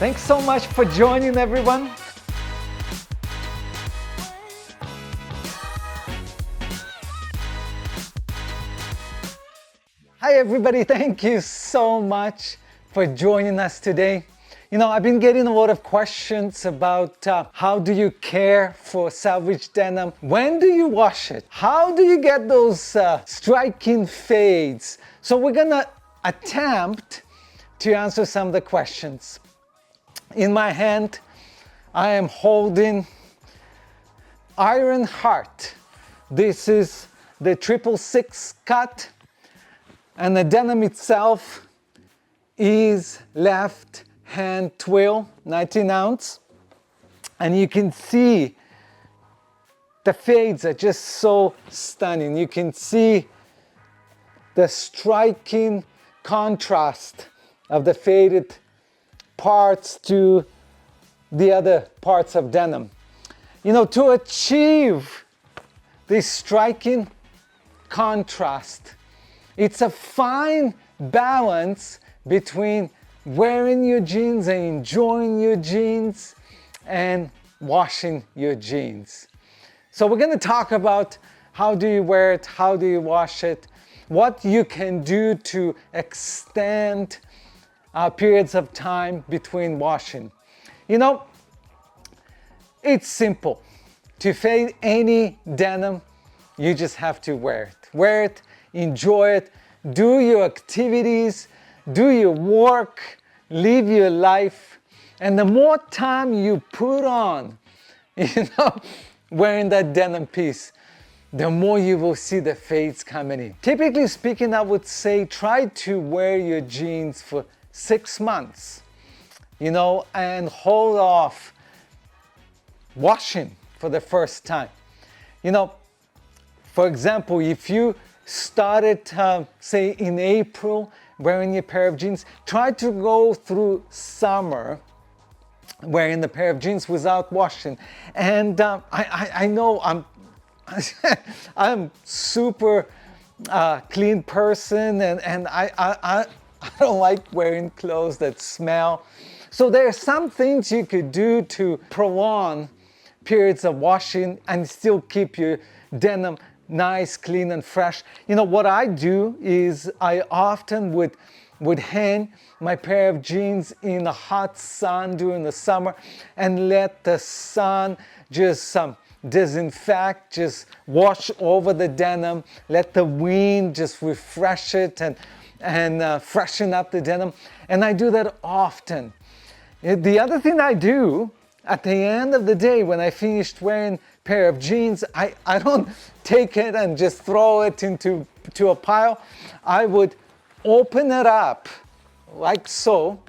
Thanks so much for joining, everyone. Hi everybody, thank you so much for joining us today. You know, I've been getting a lot of questions about how do you care for salvage denim? When do you wash it? How do you get those striking fades? So we're gonna attempt to answer some of the questions. In my hand, I am holding Iron Heart. This is the 666 cut, and the denim itself is left hand twill, 19 ounce, and you can see the fades are just so stunning. You can see the striking contrast of the faded parts to the other parts of denim. You know, to achieve this striking contrast, it's a fine balance between wearing your jeans and enjoying your jeans and washing your jeans. So we're going to talk about how do you wear it, how do you wash it, what you can do to extend periods of time between washing. You know, it's simple. To fade any denim, you just have to wear it. Wear it, enjoy it, do your activities, do your work, live your life, and the more time you put on, you know, wearing that denim piece, the more you will see the fades coming in. Typically speaking, I would say try to wear your jeans for 6 months, you know, and hold off washing for the first time. You know, for example, if you started, say in April, wearing a pair of jeans, try to go through summer wearing the pair of jeans without washing. And I know I'm super clean person, and I don't like wearing clothes that smell. So there are some things you could do to prolong periods of washing and still keep your denim nice, clean, and fresh. You know, what I do is I often would hang my pair of jeans in the hot sun during the summer and let the sun just disinfect, just wash over the denim, let the wind just refresh it and freshen up the denim. And I do that often. The other thing I do at the end of the day, when I finished wearing a pair of jeans, I don't take it and just throw it into a pile. I would open it up like so,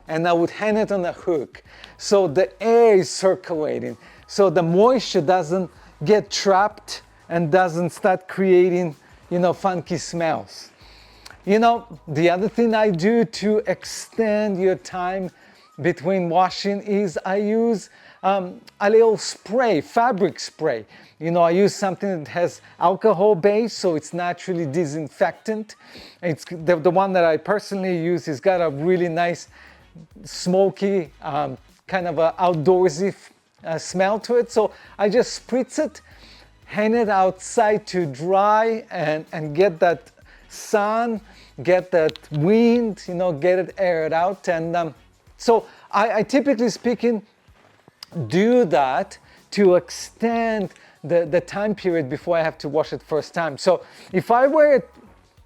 and I would hang it on a hook so the air is circulating, so the moisture doesn't get trapped and doesn't start creating, you know, funky smells. You know, the other thing I do to extend your time between washing is I use a little spray, fabric spray. You know, I use something that has alcohol base, so it's naturally disinfectant. It's the one that I personally use has got a really nice smoky, kind of a outdoorsy smell to it. So I just spritz it, hang it outside to dry, and get that sun, get that wind, you know, get it aired out. And so I typically speaking do that to extend the time period before I have to wash it first time. So if I wear it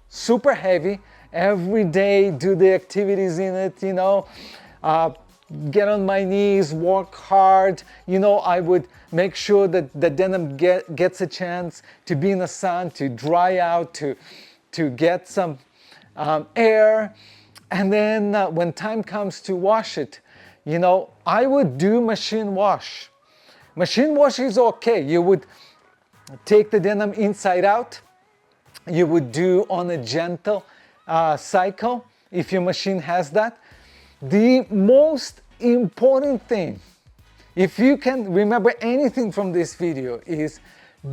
super heavy every day, do the activities in it, you know, get on my knees, work hard, you know, I would make sure that the denim gets a chance to be in the sun, to dry out, to get some air. And then when time comes to wash it, you know, I would do machine wash. Machine wash is okay. You would take the denim inside out. You would do on a gentle cycle if your machine has that. The most important thing, if you can remember anything from this video, is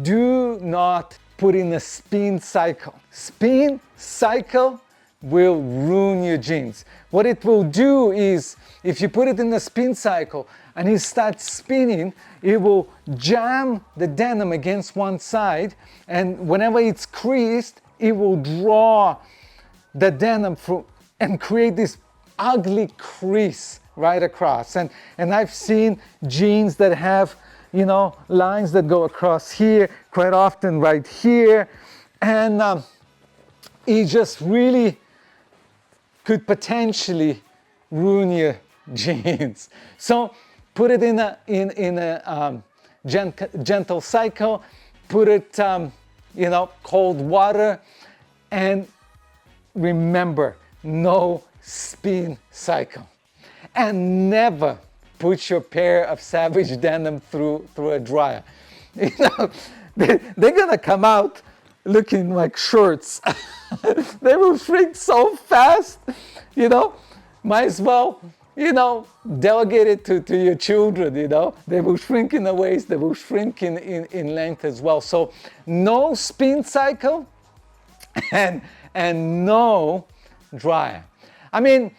do not put in a spin cycle. Spin cycle will ruin your jeans. What it will do is, if you put it in a spin cycle and you start spinning, it will jam the denim against one side, and whenever it's creased, it will draw the denim through and create this ugly crease right across. And I've seen jeans that have, you know, lines that go across here, quite often right here, and it just really could potentially ruin your jeans. So put it in a gentle cycle, put it, you know, cold water, and remember, no spin cycle. And never put your pair of Selvedge denim through a dryer. You know, they're gonna come out looking like shorts. They will shrink so fast, you know. Might as well, you know, delegate it to your children, you know. They will shrink in the waist, they will shrink in length as well. So no spin cycle and no dryer. I mean,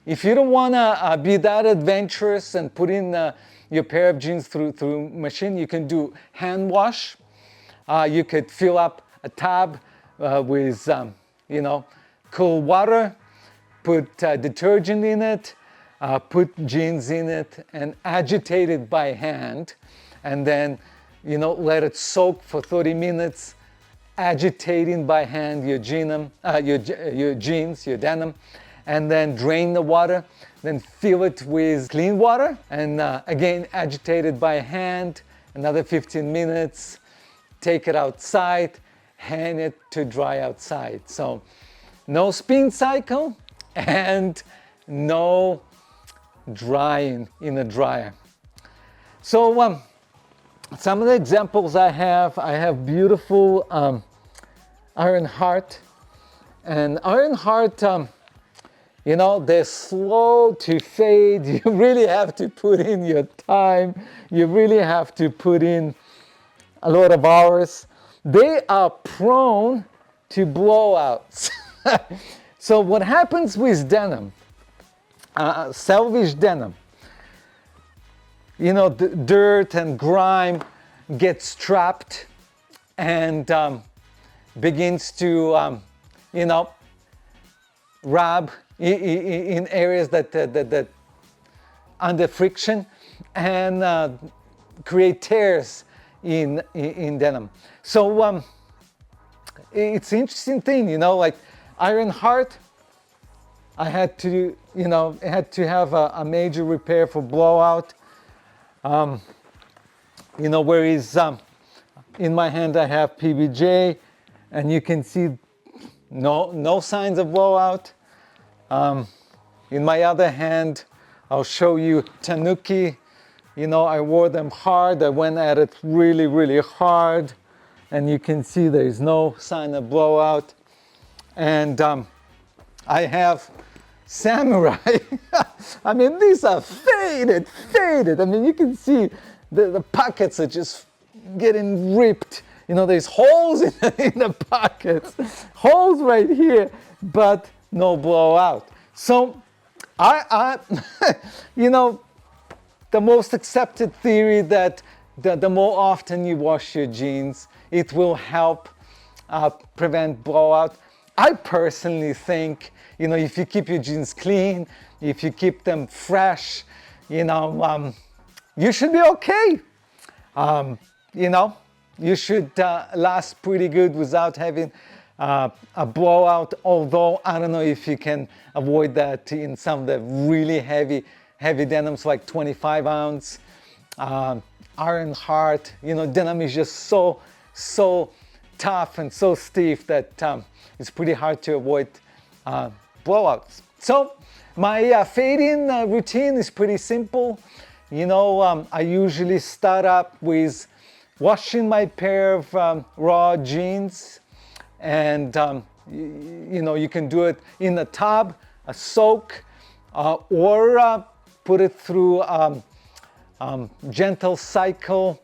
if you don't want to be that adventurous and put in your pair of jeans through machine, you can do hand wash. You could fill up a tub with, you know, cool water, put detergent in it, put jeans in it, and agitate it by hand, and then, you know, let it soak for 30 minutes, agitating by hand your jeans, your denim, and then drain the water, then fill it with clean water, and again agitate it by hand, another 15 minutes, take it outside, hang it to dry outside. So no spin cycle and no drying in a dryer. So some of the examples I have beautiful Iron Heart, and Iron Heart, you know, they're slow to fade. You really have to put in your time. You really have to put in a lot of hours. They are prone to blowouts. So what happens with denim, Selvedge denim, you know, the dirt and grime gets trapped and begins to, you know, rub in areas that under friction and create tears in denim. So it's an interesting thing, you know, like Iron Heart, I had to, you know, have a major repair for blowout. You know, whereas in my hand I have PBJ, and you can see no signs of blowout. In my other hand, I'll show you Tanuki. You know, I wore them hard. I went at it really, really hard, and you can see there's no sign of blowout. And I have Samurai. I mean, these are faded. I mean, you can see the pockets are just getting ripped. You know, there's holes in the pockets, holes right here, but no blowout. So I you know, the most accepted theory that the more often you wash your jeans, it will help prevent blowout. I personally think, you know, if you keep your jeans clean, if you keep them fresh, you know, you should be okay. You know, you should last pretty good without having a blowout, although I don't know if you can avoid that in some of the really heavy denims like 25 ounce, Iron Heart. You know, denim is just so tough and so stiff that it's pretty hard to avoid blowouts. So my fading routine is pretty simple. You know, I usually start up with washing my pair of raw jeans, and you know, you can do it in a tub, a soak, or put it through gentle cycle,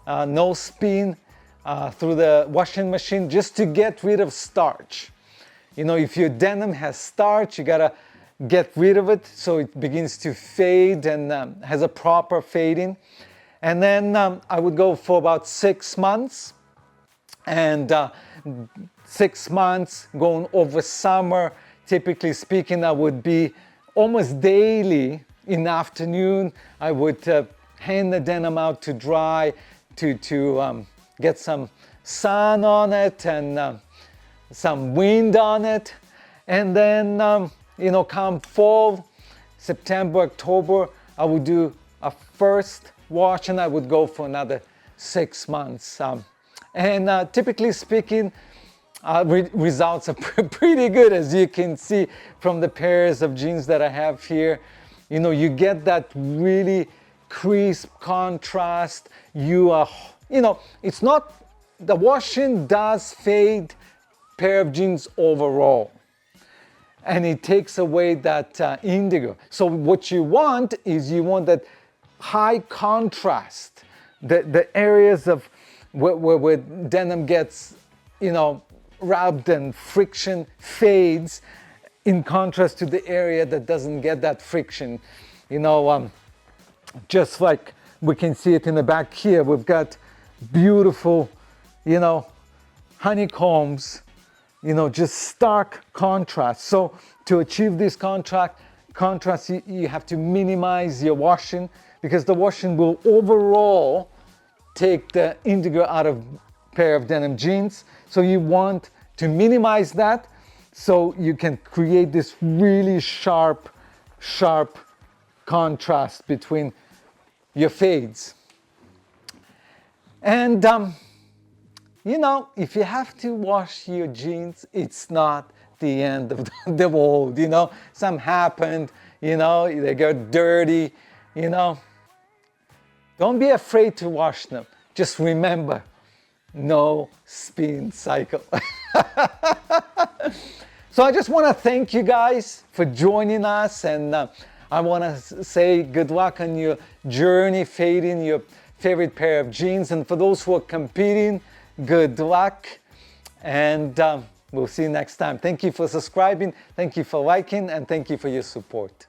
no spin, through the washing machine, just to get rid of starch. You know, if your denim has starch, you gotta get rid of it so it begins to fade and has a proper fading. And then I would go for about 6 months, and 6 months going over summer. Typically speaking, I would be almost daily in the afternoon. I would hang the denim out to dry, to get some sun on it and some wind on it. And then, you know, come fall, September, October, I would do a first wash and I would go for another 6 months. And typically speaking, results are pretty good, as you can see from the pairs of jeans that I have here. You know, you get that really crisp contrast. You know, it's not, the washing does fade pair of jeans overall, and it takes away that indigo. So what you want is you want that high contrast, the areas of where denim gets, you know, rubbed and friction fades, in contrast to the area that doesn't get that friction. You know, just like we can see it in the back here, we've got beautiful, you know, honeycombs, you know, just stark contrast. So to achieve this contrast, you have to minimize your washing, because the washing will overall take the indigo out of pair of denim jeans. So you want to minimize that so you can create this really sharp contrast between your fades. And you know, if you have to wash your jeans, it's not the end of the world. You know, some happened, you know, they got dirty, you know. Don't be afraid to wash them. Just remember, no spin cycle. So I just want to thank you guys for joining us, and I want to say good luck on your journey fading your favorite pair of jeans. And for those who are competing, good luck, and we'll see you next time. Thank you for subscribing, thank you for liking, and thank you for your support.